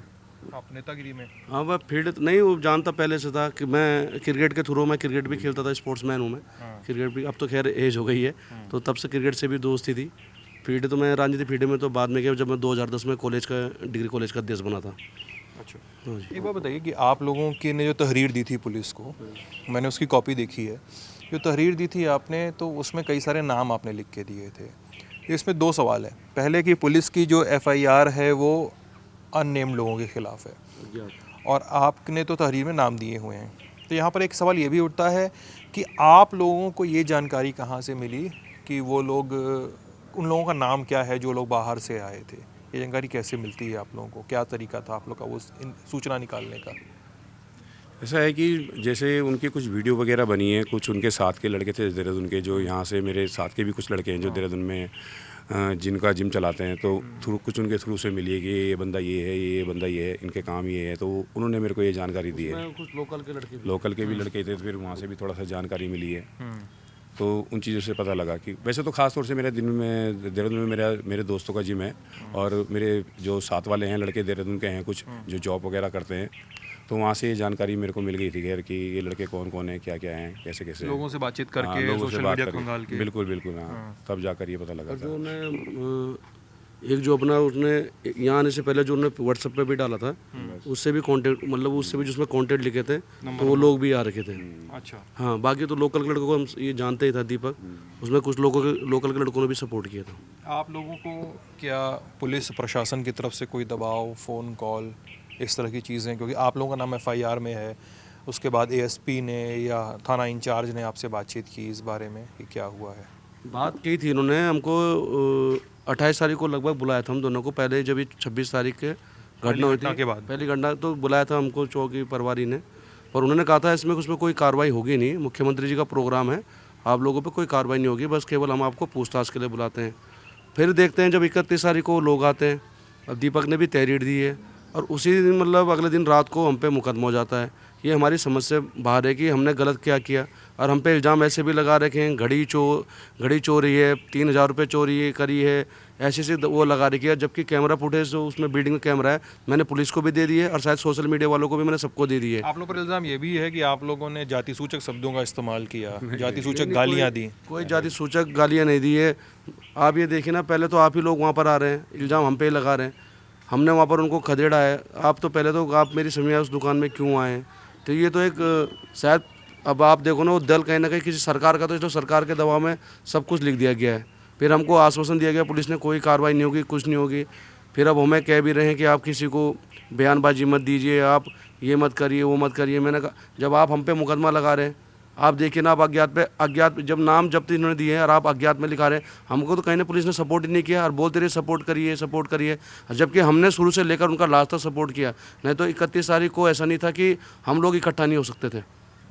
आप नेतागिरी में? हाँ, वह फील्ड नहीं, वो जानता पहले से था कि मैं क्रिकेट के थ्रू, मैं क्रिकेट भी खेलता था, स्पोर्ट्समैन हूँ मैं। क्रिकेट भी, अब तो खैर एज हो गई है, तो तब से क्रिकेट से भी दोस्ती थी। फील्ड तो मैं राजनीति फील्ड में तो बाद में गया, जब मैं 2010 में डिग्री कॉलेज का अध्यक्ष बना था। अच्छा, हाँ जी। एक बात बताइए कि आप लोगों की ने जो तहरीर दी थी पुलिस को, मैंने उसकी कॉपी देखी है, जो तहरीर दी थी आपने, तो उसमें कई सारे नाम आपने लिख के दिए थे। इसमें 2 सवाल है। पहले कि पुलिस की जो FIR है वो अननेम्ड लोगों के खिलाफ है, और आपने तो तहरीर में नाम दिए हुए हैं। तो यहाँ पर एक सवाल ये भी उठता है कि आप लोगों को ये जानकारी कहाँ से मिली कि वो लोग उन लोगों का नाम क्या है जो लोग बाहर से आए थे? ये जानकारी कैसे मिलती है आप लोगों को? क्या तरीका था आप लोग का वो सूचना निकालने का? ऐसा है कि जैसे उनकी कुछ वीडियो वगैरह बनी है, कुछ उनके साथ के लड़के थे देहरादून के, जो यहाँ से मेरे साथ के भी कुछ लड़के हैं जो देहरादून में जिनका जिम चलाते हैं, तो थ्रू कुछ उनके थ्रू से मिली है कि ये बंदा ये है, ये बंदा ये है, इनके काम ये है, तो उन्होंने मेरे को ये जानकारी दी है। कुछ लोकल के भी लड़के थे, तो फिर वहाँ से भी थोड़ा सा जानकारी मिली है। तो उन चीज़ों से पता लगा कि वैसे तो ख़ास तौर से मेरे दिन में देहरादून में मेरे दोस्तों का जिम है, और मेरे जो साथ वाले हैं लड़के देहरादून के हैं कुछ जो जॉब वगैरह करते हैं, तो वहाँ से ये जानकारी मेरे को मिल गई थी खैर कि ये लड़के कौन कौन है, क्या क्या हैं, कैसे कैसे लोगों से बातचीत करके, हाँ, लोगों से सोशल बात मीडिया करके, खंगाल के। बिल्कुल बिल्कुल, हाँ, तब जाकर ये पता लगा था। एक जो अपना उसने यहाँ आने से पहले जो उन्होंने व्हाट्सएप पे भी डाला था, उससे भी कांटेक्ट, मतलब उससे भी जिसमें कांटेक्ट लिखे थे, तो वो लोग भी आ रखे थे। अच्छा। हाँ, बाकी तो लोकल के लड़कों को हम ये जानते ही था दीपक, उसमें कुछ लोकल के लड़कों ने भी सपोर्ट किया था। आप लोगों को क्या पुलिस प्रशासन की तरफ से कोई दबाव, फ़ोन कॉल, इस तरह की चीज़ें, क्योंकि आप लोगों का नाम FIR में है, उसके बाद ASP ने या थाना इंचार्ज ने आपसे बातचीत की इस बारे में कि क्या हुआ है? बात की थी इन्होंने हमको, 28 तारीख को लगभग बुलाया था हम दोनों को, पहले जब ये 26 तारीख के घटना हुई थी, के बाद पहली घटना तो बुलाया था हमको चौकी प्रभारी ने, और उन्होंने कहा था इसमें उसमें कोई कार्रवाई होगी नहीं, मुख्यमंत्री जी का प्रोग्राम है, आप लोगों पे कोई कार्रवाई नहीं होगी, बस केवल हम आपको पूछताछ के लिए बुलाते हैं। फिर देखते हैं जब 31 तारीख को लोग आते हैं, अब दीपक ने भी तहरीर दी है, और उसी दिन मतलब अगले दिन रात को हम पे मुकदमा हो जाता है। ये हमारी समझ से बाहर है कि हमने गलत क्या किया, और हम पे इल्ज़ाम ऐसे भी लगा रखे हैं, घड़ी चोरी है, 3000 रुपये चोरी करी है, ऐसे से वो लगा रखी है, जबकि कैमरा फुटेज जो उसमें बिल्डिंग में कैमरा है मैंने पुलिस को भी दे दी है, और शायद सोशल मीडिया वालों को भी मैंने सबको दे दी है। आप लोगों पर इल्ज़ाम ये भी है कि आप लोगों ने जाति सूचक शब्दों का इस्तेमाल किया, जाति सूचक गालियाँ दी। कोई जाति सूचक गालियाँ नहीं दी है। आप ये देखिए ना, पहले तो आप ही लोग वहाँ पर आ रहे हैं, इल्ज़ाम हम पे ही लगा रहे हैं, हमने वहाँ पर उनको खदेड़ा है। आप तो पहले तो आप मेरी समझिए उस दुकान में क्यों आए हैं, तो ये तो एक शायद अब आप देखो ना, वो दल कहीं ना कहीं किसी सरकार का, तो इसलिए सरकार के दबाव में सब कुछ लिख दिया गया है। फिर हमको आश्वासन दिया गया पुलिस ने कोई कार्रवाई नहीं होगी, कुछ नहीं होगी। फिर अब हमें कह भी रहे हैं कि आप किसी को बयानबाजी मत दीजिए, आप ये मत करिए, वो मत करिए। मैंने कहा जब आप हम पे मुकदमा लगा रहे हैं, आप देखिए ना, आप अज्ञात जब नाम जब तो इन्होंने दिए हैं और आप अज्ञात में लिखा रहे हैं, हमको तो कहीं ना पुलिस ने सपोर्ट ही नहीं किया, और बोलते रहे सपोर्ट करिए, जबकि हमने शुरू से लेकर उनका लास्ट तक सपोर्ट किया। नहीं तो 31 तारीख को ऐसा नहीं था कि हम लोग इकट्ठा नहीं हो सकते थे,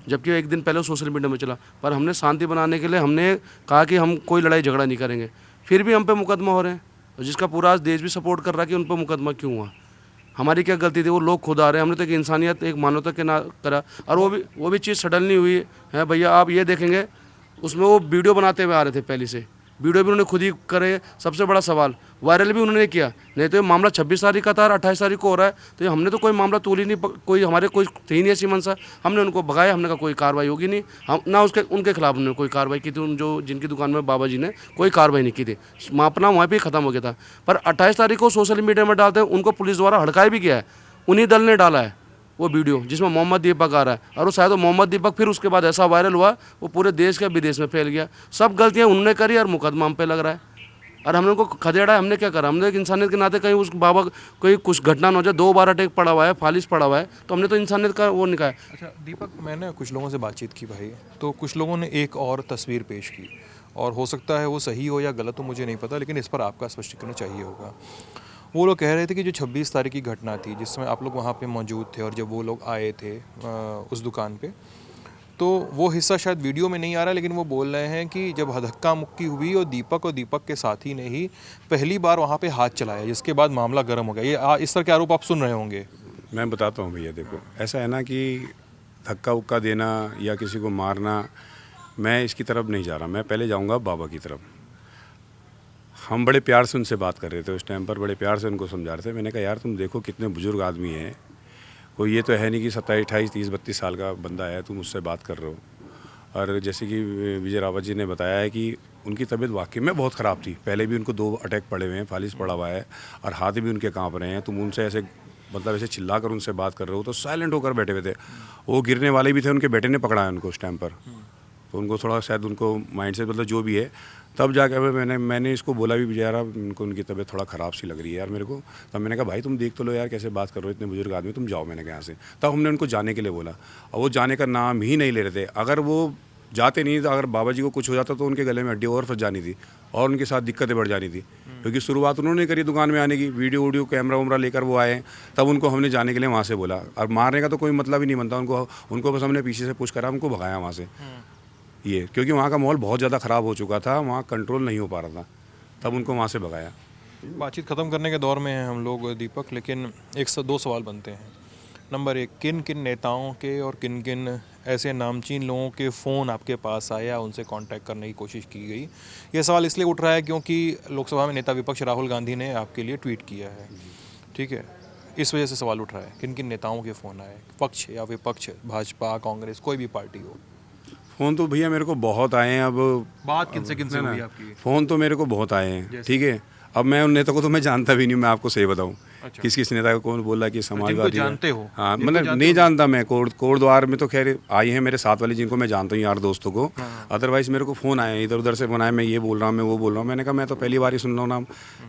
जबकि एक दिन पहले सोशल मीडिया में चला, पर हमने शांति बनाने के लिए हमने कहा कि हम कोई लड़ाई झगड़ा नहीं करेंगे। फिर भी हम पे मुकदमा हो रहे हैं, और जिसका पूरा आज देश भी सपोर्ट कर रहा है कि उन पर मुकदमा क्यों हुआ, हमारी क्या गलती थी? वो लोग खुद आ रहे हैं, हमने तो एक इंसानियत, एक मानवता के ना करा, और वो भी चीज़ सडनली हुई है भैया। आप ये देखेंगे उसमें वो वीडियो बनाते हुए आ रहे थे, पहले से वीडियो भी उन्होंने खुद ही करे। सबसे बड़ा सवाल वायरल भी उन्होंने किया, नहीं तो ये मामला 26 तारीख का था और 28 तारीख को हो रहा है, तो हमने तो कोई मामला तोल ही नहीं, कोई हमारे कोई थी नहीं ऐसी मनसा। हमने उनको भगाया, हमने कहा कोई कार्रवाई होगी नहीं, हम ना उनके खिलाफ उन्होंने कोई कार्रवाई की थी, जो जिनकी दुकान में बाबा जी ने कोई कार्रवाई नहीं की थी, मापना वहाँ पर ख़त्म हो गया था। पर 28 तारीख को सोशल मीडिया में डालते हैं, उनको पुलिस द्वारा हड़काया भी गया है, उन्हीं दल ने डाला है वो वीडियो जिसमें मोहम्मद दीपक आ रहा है, और वो शायद वो मोहम्मद दीपक फिर उसके बाद ऐसा वायरल हुआ, वो पूरे देश के विदेश में फैल गया। सब गलतियां उन्होंने करी और मुकदमा हम पे लग रहा है, और हमने उनको खदेड़ा है। हमने क्या करा? हमने एक इंसानियत के नाते कहीं उस बाबा कोई कुछ घटना न हो जाए, 2 बार अटैक पड़ा हुआ है, फालिश पड़ा हुआ है, तो हमने तो इंसानियत का वो निकाला। अच्छा दीपक, मैंने कुछ लोगों से बातचीत की भाई, तो कुछ लोगों ने एक और तस्वीर पेश की, और हो सकता है वो सही हो या गलत हो मुझे नहीं पता, लेकिन इस पर आपका स्पष्टीकरण चाहिए होगा। वो लोग कह रहे थे कि जो 26 तारीख की घटना थी, जिसमें आप लोग वहाँ पे मौजूद थे और जब वो लोग आए थे उस दुकान पे, तो वो हिस्सा शायद वीडियो में नहीं आ रहा, लेकिन वो बोल रहे हैं कि जब धक्का मुक्की हुई और दीपक के साथी ने ही पहली बार वहाँ पे हाथ चलाया, जिसके बाद मामला गर्म हो गया। ये इस तरह के आरोप आप सुन रहे होंगे? मैं बताता हूँ भैया, देखो ऐसा है ना कि धक्का उक्का देना या किसी को मारना, मैं इसकी तरफ नहीं जा रहा। मैं पहले जाऊँगा बाबा की तरफ। हम बड़े प्यार से उनसे बात कर रहे थे उस टाइम पर, बड़े प्यार से उनको समझा रहे थे। मैंने कहा यार तुम देखो कितने बुजुर्ग आदमी हैं, कोई ये तो है नहीं कि 27, 28, 30, 32 साल का बंदा है, तुम उससे बात कर रहे हो। और जैसे कि विजय रावत जी ने बताया है कि उनकी तबीयत वाकई में बहुत ख़राब थी, पहले भी उनको 2 अटैक पड़े हुए हैं, फालिश पड़ा हुआ है, और हाथ भी उनके काँप रहे हैं। तुम उनसे ऐसे मतलब ऐसे चिल्ला कर उनसे बात कर रहे हो, तो साइलेंट होकर बैठे हुए थे। वो गिरने वाले भी थे, उनके बेटे ने पकड़ा है उनको उस टाइम पर, तो उनको थोड़ा शायद उनको माइंड से मतलब जो भी है, तब जाकर मैंने इसको बोला भी यार उनकी तबीयत थोड़ा ख़राब सी लग रही है यार मेरे को। तब मैंने कहा भाई तुम देख तो लो यार कैसे बात कर रहे हो, इतने बुजुर्ग आदमी, तुम जाओ। मैंने कहा यहाँ से। तब हमने उनको जाने के लिए बोला, और वो जाने का नाम ही नहीं ले रहे थे। अगर वो जाते नहीं तो अगर बाबा जी को कुछ हो जाता तो उनके गले में हड्डी और फंस जानी थी और उनके साथ दिक्कतें बढ़ जानी थी, क्योंकि शुरुआत उन्होंने करी दुकान में आने की, वीडियो कैमरा वैमरा लेकर वो आए, तब उनको हमने जाने के लिए वहाँ से बोला। और मारने का तो कोई मतलब ही नहीं बनता उनको बस हमने पीछे से पुश करा, उनको भगाया वहाँ से। ये क्योंकि वहाँ का माहौल बहुत ज़्यादा ख़राब हो चुका था, वहाँ कंट्रोल नहीं हो पा रहा था, तब उनको वहाँ से भगाया। बातचीत ख़त्म करने के दौर में हैं हम लोग दीपक, लेकिन दो सवाल बनते हैं। नंबर एक, किन किन नेताओं के और किन किन ऐसे नामचीन लोगों के फ़ोन आपके पास आया, उनसे कांटेक्ट करने की कोशिश की गई? ये सवाल इसलिए उठ रहा है क्योंकि लोकसभा में नेता विपक्ष राहुल गांधी ने आपके लिए ट्वीट किया है, ठीक है, इस वजह से सवाल उठ रहा है किन किन नेताओं के फ़ोन आए, पक्ष या विपक्ष, भाजपा, कांग्रेस, कोई भी पार्टी हो। फ़ोन तो भैया मेरे को बहुत आए हैं। अब बात किनसे हुई आपकी? फ़ोन तो मेरे को बहुत आए हैं, ठीक है। अब मैं उन नेता को तो मैं जानता भी नहीं, मैं आपको सही बताऊं। अच्छा। किस नेता को कौन बोला कि समाजवादी है। जानते हो? हाँ, मतलब नहीं जानता मैं। कोटद्वार में तो खैर आई हैं मेरे साथ वाली, जिनको मैं जानता हूँ, यार दोस्तों को। अदरवाइज मेरे को फ़ोन आए, इधर उधर से फ़ोन आए, मैं ये बोल रहा हूँ, मैं वो बोल रहा हूँ। मैंने कहा मैं तो पहली बार ही सुन रहा हूँ नाम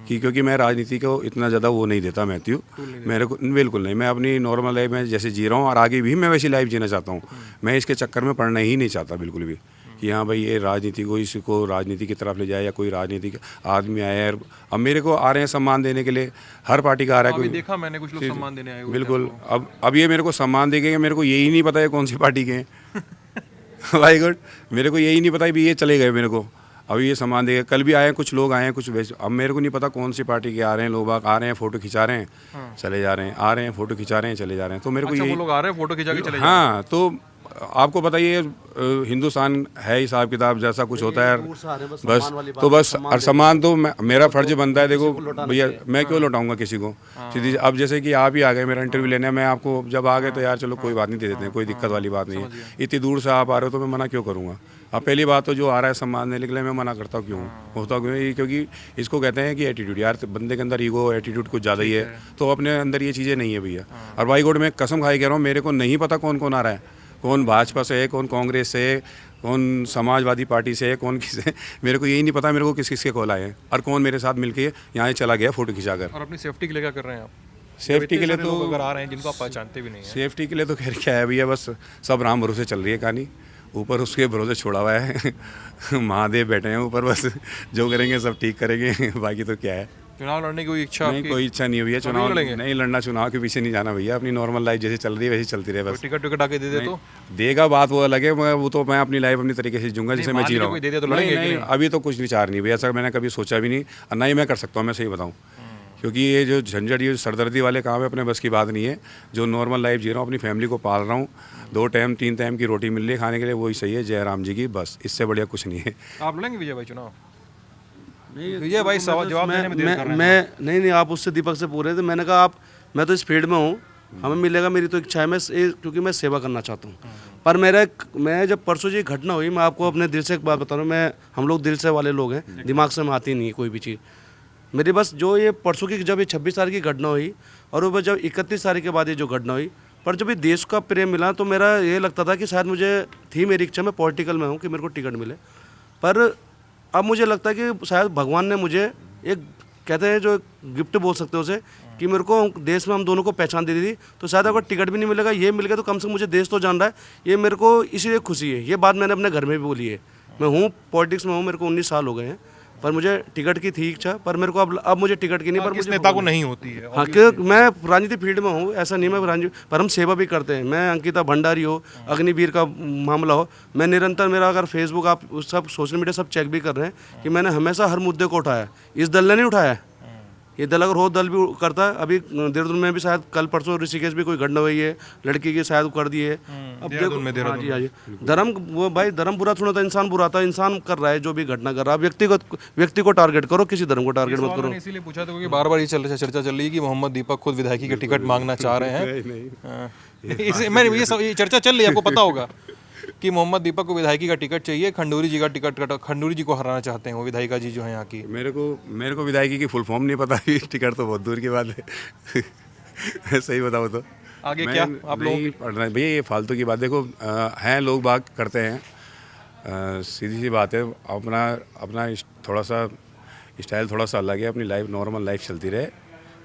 कि, क्योंकि मैं राजनीति को इतना ज़्यादा वो नहीं देता मैथ्यू, मेरे को बिल्कुल नहीं। मैं अपनी नॉर्मल लाइफ में जैसे जी रहा हूँ और आगे भी मैं वैसी लाइफ जीना चाहता हूँ। मैं इसके चक्कर में पढ़ना ही नहीं चाहता बिल्कुल भी कि हाँ भाई ये राजनीति को, इसको राजनीति की तरफ ले जाए या कोई राजनीतिक आदमी आया है। अब मेरे को आ रहे हैं सम्मान देने के लिए, हर पार्टी का आ रहा है। कोई देखा मैंने कुछ लोग सम्मान देने आए हुए। बिल्कुल। अब ये मेरे को सम्मान देंगे, मेरे को यही नहीं पता है कौन सी पार्टी के हैं। भाई गुड, मेरे को यही नहीं पता भी ये चले गए मेरे को। अब ये सम्मान देंगे, कल भी आए हैं कुछ लोग, आए हैं कुछ अब मेरे को नहीं पता कौन सी पार्टी के आ रहे हैं लोग। आ रहे हैं, फ़ोटो खिंचा रहे हैं, चले जा रहे हैं, आ रहे हैं, फ़ोटो खिंचा रहे हैं, चले जा रहे हैं। तो मेरे को वो लोग आ रहे हैं, फ़ोटो खिंचा के चले जा रहे हैं। हाँ, तो आपको बताइए हिंदुस्तान है हिसाब किताब, जैसा कुछ होता है बस। तो बस और सम्मान तो मेरा फर्ज बनता है। देखो भैया, मैं क्यों लौटाऊंगा किसी को सीधी। अब जैसे कि आप ही आ गए मेरा इंटरव्यू लेने, मैं आपको जब आ गए तो यार चलो कोई बात नहीं, दे देते हैं, कोई दिक्कत वाली बात नहीं है। इतनी दूर से आप आ रहे हो तो मैं मना क्यों करूँगा। अब पहली बात तो जो आ रहा है सम्मान देने के लिए, मैं मना करता हूँ। क्यों होता क्यों? क्योंकि इसको कहते हैं कि एटीट्यूड। यार बंदे के अंदर ईगो एटीट्यूड कुछ ज़्यादा ही है, तो अपने अंदर ये चीज़ें नहीं है भैया। और भाई गोड, मैं कसम खाई कह रहा हूँ, मेरे को नहीं पता कौन कौन आ रहा है, कौन भाजपा से है, कौन कांग्रेस से है, कौन समाजवादी पार्टी से है, कौन किस है। मेरे को यही नहीं पता मेरे को किस किस के कॉल आए हैं और कौन मेरे साथ मिलके यहाँ चला गया फ़ोटो खिंचाकर। और अपनी सेफ्टी के लिए क्या कर रहे हैं आप? सेफ्टी के लिए तो अगर आ रहे हैं जिनको आप पहचानते भी नहीं हैं। सेफ्टी के लिए तो खैर क्या है भैया, बस सब राम भरोसे चल रही है कहानी। ऊपर उसके भरोसे छोड़ा हुआ है। महादेव बैठे हैं ऊपर, बस जो करेंगे सब ठीक करेंगे। बाकी तो क्या है। चुनाव लड़ने की कोई इच्छा? नहीं, कोई इच्छा नहीं है भैया। चुनाव नहीं लड़ना, चुनाव के पीछे नहीं जाना भैया। अपनी नॉर्मल लाइफ जैसे चल रही है वैसे चलती रहे बस। टिकट आके दे दे तो देगा, बात वो अलग है। वो तो मैं अपनी लाइफ अपनी तरीके से जीऊंगा जैसे मैं जी रहा हूँ। नहीं, अभी तो कुछ विचार नहीं भैया, ऐसा मैंने कभी सोचा भी नहीं और ना ही मैं कर सकता हूँ, मैं सही बताऊँ। क्योंकि ये जो झंझट, ये सरदर्दी वाले काम है, अपने बस की बात नहीं है। जो नॉर्मल लाइफ जी रहा हूँ, अपनी फैमिली को पाल रहा हूँ, 2 टाइम 3 टाइम की रोटी मिल रही है खाने के लिए, वही सही है। जय राम जी की, बस इससे बढ़िया कुछ नहीं है। आप लड़ेंगे विजय भाई चुनाव? विजय भाई सवाल जवाब देने में देर कर रहे हैं। मैं नहीं, आप उससे दीपक से पूछ रहे थे। मैंने कहा मैं तो इस फील्ड में हूँ, हमें मिलेगा, मेरी तो इच्छा है, मैं क्योंकि मैं सेवा करना चाहता हूँ। पर मैं जब परसों जी घटना हुई, मैं आपको अपने दिल से एक बात बता रहा हूँ। हम लोग दिल से वाले लोग हैं, दिमाग से में आती नहीं है कोई भी चीज़ मेरी। बस जो ये परसों की जब ये 26 तारीख की घटना हुई और वो जब 31 तारीख के बाद ये जो घटना हुई, पर जब ये देश का प्रेम मिला तो मेरा ये लगता था कि शायद मेरी इच्छा, मैं पॉलिटिकल में हूँ कि मेरे को टिकट मिले। पर अब मुझे लगता है कि शायद भगवान ने मुझे एक, कहते हैं जो गिफ्ट बोल सकते हो उसे, कि मेरे को देश में हम दोनों को पहचान दे दी थी। तो शायद अगर टिकट भी नहीं मिलेगा, ये मिल गया तो कम से कम मुझे देश तो जान रहा है, ये मेरे को इसीलिए खुशी है। ये बात मैंने अपने घर में भी बोली है। मैं हूँ पॉलिटिक्स में हूँ, मेरे को 19 साल हो गए हैं, पर मुझे टिकट की थी इच्छा, पर मेरे को अब मुझे टिकट की नहीं। पर किस नेता को नहीं होती है? हाँ, क्योंकि मैं राजनीति फील्ड में हूँ, ऐसा नहीं मैं राजनीति, पर हम सेवा भी करते हैं। मैं अंकिता भंडारी हो, अग्निवीर का मामला हो, मैं निरंतर, मेरा अगर फेसबुक आप सब सोशल मीडिया सब चेक भी कर रहे हैं कि मैंने हमेशा हर मुद्दे को उठाया। इस दल ने नहीं उठाया, ये दल अगर हो दल भी करता है। अभी देहरादून में भी शायद कल परसों ऋषिकेश भी कोई घटना हुई है, लड़की की शायद कर दी है। अब देखो, हाँ जी, धर्म, वो भाई धर्म बुरा थोड़ा था, इंसान बुरा था। इंसान कर रहा है जो भी घटना कर रहा है, व्यक्ति को टारगेट करो, किसी धर्म को टारगेट मत करो। इसीलिए पूछा था क्योंकि बार बार ये चर्चा चल रही है कि मोहम्मद दीपक खुद विधायकी का टिकट मांगना चाह रहे हैं। ये चर्चा चल रही है, आपको पता होगा कि मोहम्मद दीपक को विधायकी का टिकट चाहिए, खंडूरी जी का टिकट, खंडूरी जी को हराना चाहते हैं वो विधायिका जी जो है यहाँ की। मेरे को विधायकी की फुल फॉर्म नहीं पता। टिकट तो बहुत दूर की बात है। सही बताओ तो आगे क्या आप लोग पढ़ना भैया, ये फालतू की बात। देखो हैं लोग बाग करते हैं, सीधी सी बात है। अपना थोड़ा सा स्टाइल थोड़ा सा अलग है, अपनी लाइफ नॉर्मल लाइफ चलती रहे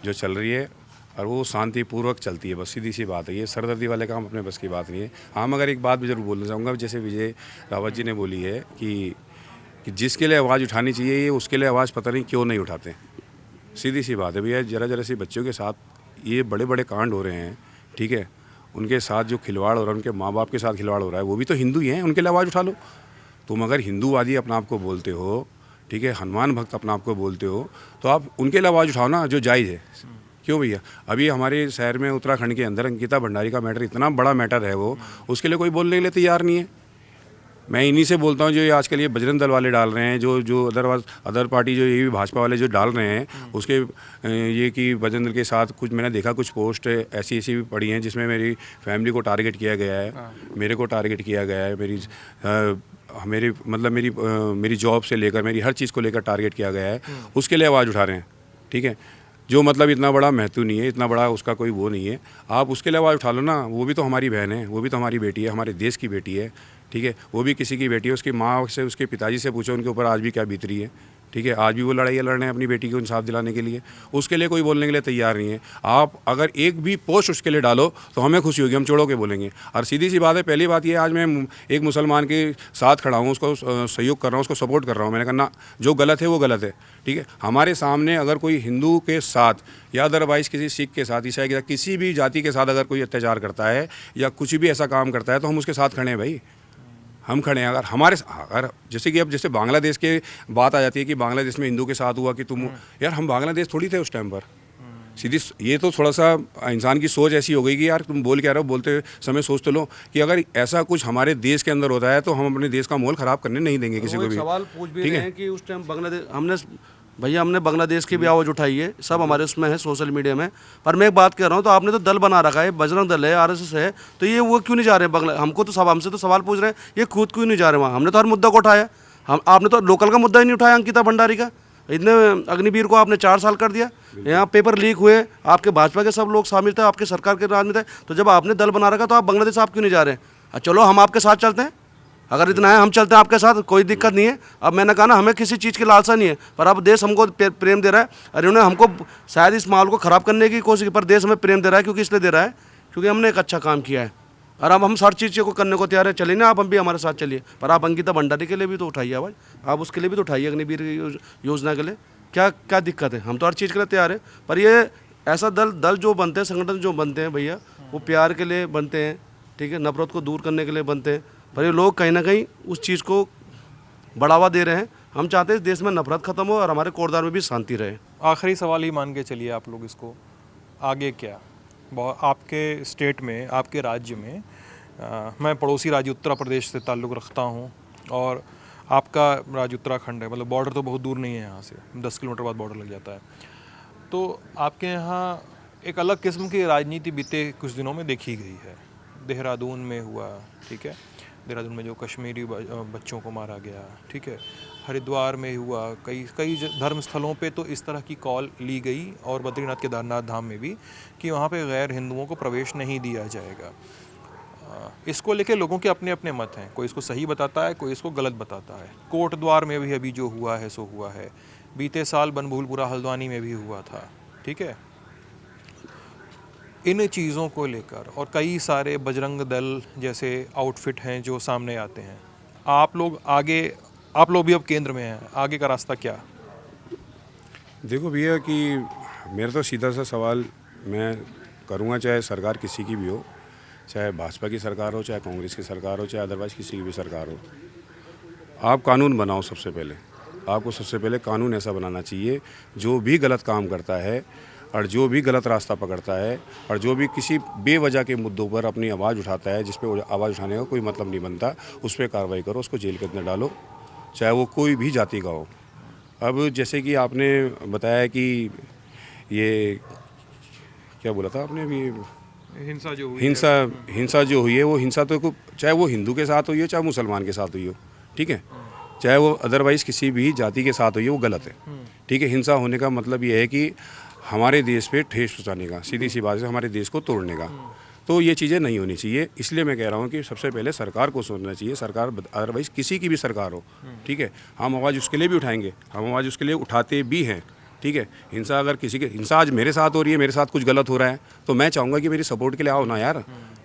जो चल रही है। और वो शांतिपूर्वक चलती है, बस सीधी सी बात है। ये सरदर्दी वाले काम अपने बस की बात नहीं है। हाँ, मगर एक बात भी ज़रूर बोलना चाहूँगा, जैसे विजय रावत जी ने बोली है कि जिसके लिए आवाज़ उठानी चाहिए ये उसके लिए आवाज़ पता नहीं क्यों नहीं उठाते। सीधी सी बात है भैया, जरा सी बच्चों के साथ ये बड़े बड़े कांड हो रहे हैं, ठीक है, उनके साथ जो खिलवाड़ हो रहा है, उनके माँ बाप के साथ खिलवाड़ हो रहा है, वो भी तो हिंदू ही हैं, उनके लिए आवाज़ उठा लो। तुम अगर हिंदूवादी अपना आप को बोलते हो, ठीक है, हनुमान भक्त अपना आप को बोलते हो, तो आप उनके लिए आवाज़ उठाओ ना, जो जायज़ है। क्यों भैया, अभी हमारे शहर में उत्तराखंड के अंदर अंकिता भंडारी का मैटर इतना बड़ा मैटर है, वो उसके लिए कोई बोलने के लिए तैयार नहीं है। मैं इन्हीं से बोलता हूँ जो ये आजकल ये बजरंग दल वाले डाल रहे हैं, जो अदर पार्टी जो ये भी भाजपा वाले जो डाल रहे हैं, उसके ये कि बजरंग दल के साथ कुछ मैंने देखा, कुछ पोस्ट ऐसी भी पड़ी हैं जिसमें मेरी फैमिली को टारगेट किया गया है, मेरे को टारगेट किया गया है, मेरी जॉब से लेकर मेरी हर चीज़ को लेकर टारगेट किया गया है। उसके लिए आवाज़ उठा रहे हैं, ठीक है, जो मतलब इतना बड़ा महत्व नहीं है, इतना बड़ा उसका कोई वो नहीं है। आप उसके लिए आवाज़ उठा लो ना, वो भी तो हमारी बहन है, वो भी तो हमारी बेटी है, हमारे देश की बेटी है, ठीक है, वो भी किसी की बेटी है। उसकी माँ से, उसके पिताजी से पूछो उनके ऊपर आज भी क्या बीत रही है, ठीक है, आज भी वो लड़ाइयाँ लड़ रहे हैं अपनी बेटी को इंसाफ दिलाने के लिए। उसके लिए कोई बोलने के लिए तैयार नहीं है। आप अगर एक भी पोस्ट उसके लिए डालो तो हमें खुशी होगी, हम छोड़ो के बोलेंगे। और सीधी सी बात है, पहली बात ये, आज मैं एक मुसलमान के साथ खड़ा हूँ, उसको सहयोग कर रहा हूँ, उसको सपोर्ट कर रहा हूँ। मैंने कहा ना, जो गलत है वो गलत है, ठीक है। हमारे सामने अगर कोई हिंदू के साथ या अदरवाइज़ किसी सिख के साथ, ईसाई के साथ, किसी भी जाति के साथ अगर कोई अत्याचार करता है या कुछ भी ऐसा काम करता है तो हम उसके साथ खड़े हैं भाई, हम खड़े हैं। अगर जैसे कि अब जैसे बांग्लादेश के बात आ जाती है कि बांग्लादेश में हिंदू के साथ हुआ कि तुम, यार हम बांग्लादेश थोड़ी थे उस टाइम पर। सीधी ये तो थोड़ा सा इंसान की सोच ऐसी हो गई कि यार तुम बोल क्या रहे हो, बोलते समय सोच तो लो कि अगर ऐसा कुछ हमारे देश के अंदर होता है तो हम अपने देश का माहौल ख़राब करने नहीं देंगे किसी को भी। सवाल पूछ भी रहे हैं कि उस टाइम बांग्लादेश हमने बांग्लादेश की भी आवाज़ उठाई है, सब हमारे उसमें है सोशल मीडिया में। पर मैं एक बात कर रहा हूँ, तो आपने तो दल बना रखा है, बजरंग दल है, आरएसएस है, तो ये वो क्यों नहीं जा रहे हमको तो सब हमसे तो सवाल पूछ रहे हैं, ये खुद क्यों नहीं जा रहे वहाँ? हमने तो हर मुद्दा को उठाया, आपने तो लोकल का मुद्दा ही नहीं उठाया, अंकिता भंडारी का। इतने अग्निवीर को आपने 4 साल कर दिया, यहाँ पेपर लीक हुए, आपके भाजपा के सब लोग शामिल थे, आपके सरकार के राज में थे, तो जब आपने दल बना रखा तो आप बांग्लादेश आप क्यों नहीं जा रहे हैं? चलो हम आपके साथ चलते हैं, अगर इतना है हम चलते हैं आपके साथ, कोई दिक्कत नहीं है। अब मैंने कहा ना, हमें किसी चीज़ की लालसा नहीं है, पर अब देश हमको प्रेम दे रहा है। अरे उन्होंने हमको शायद इस माहौल को ख़राब करने की कोशिश की, पर देश हमें प्रेम दे रहा है, क्योंकि इसलिए दे रहा है क्योंकि हमने एक अच्छा काम किया है, और अब हम हर चीज़ को करने को तैयार है। चलिए ना, आप हम भी हमारे साथ चलिए। पर आप अंकिता भंडारी के लिए भी तो उठाइए आवाज़, आप उसके लिए भी तो उठाइए, अग्निवीर योजना के लिए। क्या दिक्कत है? हम तो हर चीज़ के लिए तैयार है। पर ये ऐसा दल जो बनते हैं, संगठन जो बनते हैं भैया, वो प्यार के लिए बनते हैं, ठीक है, नफरत को दूर करने के लिए बनते हैं। पर ये लोग कहीं ना कहीं उस चीज़ को बढ़ावा दे रहे हैं। हम चाहते हैं इस देश में नफरत खत्म हो और हमारे कोटद्वार में भी शांति रहे। आखिरी सवाल ही मान के चलिए आप लोग इसको, आगे क्या? आपके स्टेट में, आपके राज्य में, मैं पड़ोसी राज्य उत्तर प्रदेश से ताल्लुक़ रखता हूँ, और आपका राज्य उत्तराखंड है, मतलब बॉर्डर तो बहुत दूर नहीं है, यहाँ से 10 किलोमीटर बाद बॉर्डर लग जाता है। तो आपके यहाँ एक अलग किस्म की राजनीति बीते कुछ दिनों में देखी गई है। देहरादून में हुआ, ठीक है, देहरादून में जो कश्मीरी बच्चों को मारा गया, ठीक है, हरिद्वार में हुआ, कई धर्म स्थलों पे तो इस तरह की कॉल ली गई, और बद्रीनाथ केदारनाथ धाम में भी, कि वहाँ पे गैर हिंदुओं को प्रवेश नहीं दिया जाएगा। इसको लेके लोगों के अपने अपने मत हैं, कोई इसको सही बताता है, कोई इसको गलत बताता है। कोटद्वार में भी अभी जो हुआ है सो हुआ है, बीते साल बनभूलपुरा हल्द्वानी में भी हुआ था, ठीक है। इन चीज़ों को लेकर और कई सारे बजरंग दल जैसे आउटफिट हैं जो सामने आते हैं, आप लोग भी अब केंद्र में हैं, आगे का रास्ता क्या? देखो भैया, कि मेरा तो सीधा सा सवाल मैं करूँगा, चाहे सरकार किसी की भी हो, चाहे भाजपा की सरकार हो, चाहे कांग्रेस की सरकार हो, चाहे अदरवाइज़ किसी की भी सरकार हो, आप कानून बनाओ। सबसे पहले आपको कानून ऐसा बनाना चाहिए, जो भी गलत काम करता है और जो भी गलत रास्ता पकड़ता है और जो भी किसी बेवजह के मुद्दों पर अपनी आवाज़ उठाता है, जिस पे आवाज़ उठाने का कोई मतलब नहीं बनता, उस पर कार्रवाई करो, उसको जेल के अंदर डालो, चाहे वो कोई भी जाति का हो। अब जैसे कि आपने बताया कि ये क्या बोला था आपने अभी, हिंसा जो हुई है, वो हिंसा तो चाहे वो हिंदू के साथ हुई हो, चाहे मुसलमान के साथ हुई हो, ठीक है, चाहे वो अदरवाइज़ किसी भी जाति के साथ हुई हो, वो गलत है, ठीक है। हिंसा होने का मतलब ये है कि हमारे देश पे ठेस पहुँचाने का, सीधी सी बात है, हमारे देश को तोड़ने का। तो ये चीज़ें नहीं होनी चाहिए। इसलिए मैं कह रहा हूँ कि सबसे पहले सरकार को सोचना चाहिए, सरकार अदरवाइज़ किसी की भी सरकार हो, ठीक है, हम आवाज़ उसके लिए भी उठाएंगे, हम आवाज़ उसके लिए उठाते भी हैं, ठीक है। हिंसा अगर किसी के हिंसा आज मेरे साथ हो रही है, मेरे साथ कुछ गलत हो रहा है, तो मैं चाहूँगा कि मेरी सपोर्ट के लिए आओ ना यार,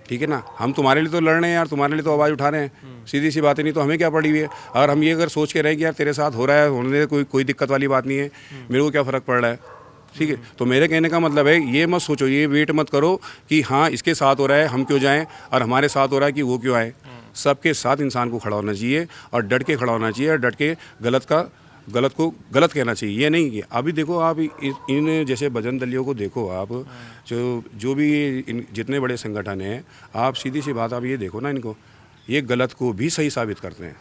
ठीक है ना। हम तुम्हारे लिए तो लड़ रहे हैं यार, तुम्हारे लिए तो आवाज़ उठा रहे हैं, सीधी सी बात है। नहीं तो हमें क्या पड़ी हुई है। अगर हम ये अगर सोच के रहें कि यार तेरे साथ हो रहा है, होने दे, कोई दिक्कत वाली बात नहीं है, मेरे को क्या फ़र्क पड़ रहा है, ठीक है। तो मेरे कहने का मतलब है, ये मत सोचो, ये वेट मत करो कि हाँ इसके साथ हो रहा है हम क्यों जाएं, और हमारे साथ हो रहा है कि वो क्यों आए। सबके साथ इंसान को खड़ा होना चाहिए, और डट के खड़ा होना चाहिए, और डट के गलत को गलत कहना चाहिए। ये नहीं कि अभी देखो आप इन जैसे भजन दलियों को देखो आप, जो भी जितने बड़े संगठन हैं, आप सीधी सी बात आप ये देखो ना, इनको ये गलत को भी सही साबित करते हैं।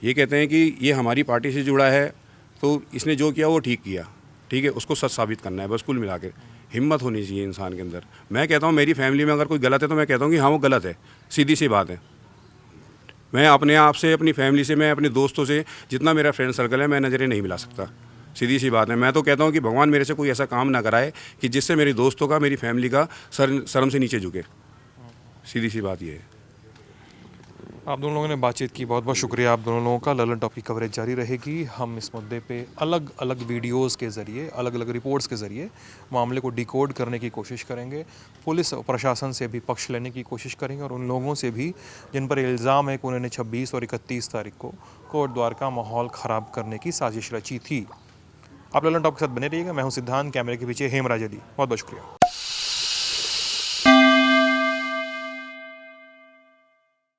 ये कहते हैं कि ये हमारी पार्टी से जुड़ा है, तो इसने जो किया वो ठीक किया, ठीक है, उसको सच साबित करना है। बस कुल मिला के हिम्मत होनी चाहिए इंसान के अंदर। मैं कहता हूँ मेरी फैमिली में अगर कोई गलत है तो मैं कहता हूँ कि हाँ वो गलत है, सीधी सी बात है। मैं अपने आप से, अपनी फैमिली से, मैं अपने दोस्तों से, जितना मेरा फ्रेंड सर्कल है, मैं नज़रें नहीं मिला सकता, सीधी सी बात है। मैं तो कहता हूँ कि भगवान मेरे से कोई ऐसा काम ना कराए कि जिससे मेरे दोस्तों का, मेरी फैमिली का शर्म से नीचे झुके, सीधी सी बात ये है। आप दोनों लोगों ने बातचीत की, बहुत बहुत शुक्रिया आप दोनों लोगों का। ललन टॉप की कवरेज जारी रहेगी। हम इस मुद्दे पे अलग अलग वीडियोस के ज़रिए, अलग अलग रिपोर्ट्स के ज़रिए मामले को डिकोड करने की कोशिश करेंगे। पुलिस प्रशासन से भी पक्ष लेने की कोशिश करेंगे, और उन लोगों से भी जिन पर इल्ज़ाम है कि उन्होंने 26 और 31 तारीख को कोट द्वार का माहौल ख़राब करने की साजिश रची थी। आप ललन टॉप के साथ बने रहिएगा। मैं हूँ सिद्धांत, कैमरे के पीछे हेमराज अली। बहुत बहुत शुक्रिया।